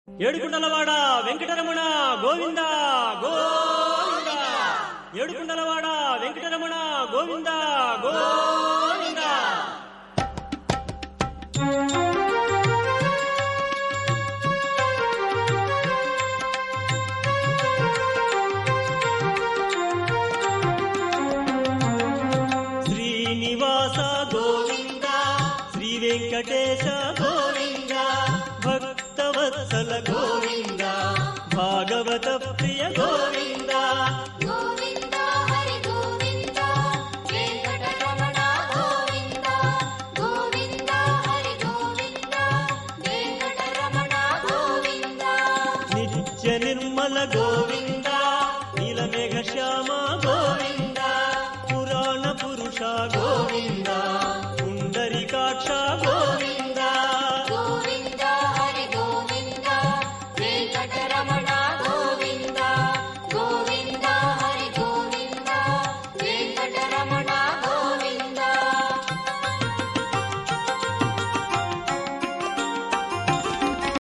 ఏడుకుండలవాడ Venkataramana Govinda Govinda. ఏడుకుండలవాడ Venkataramana Govinda Govinda. Srinivasa Govinda, Shri Venkatesha Govinda, Bhaktavatsala Govinda, Bhagavata Priya Govinda. Govinda Hari Govinda, Venkataramana Govinda. Govinda Hari Govinda, Venkataramana Govinda. Nithya Nirmala Govinda,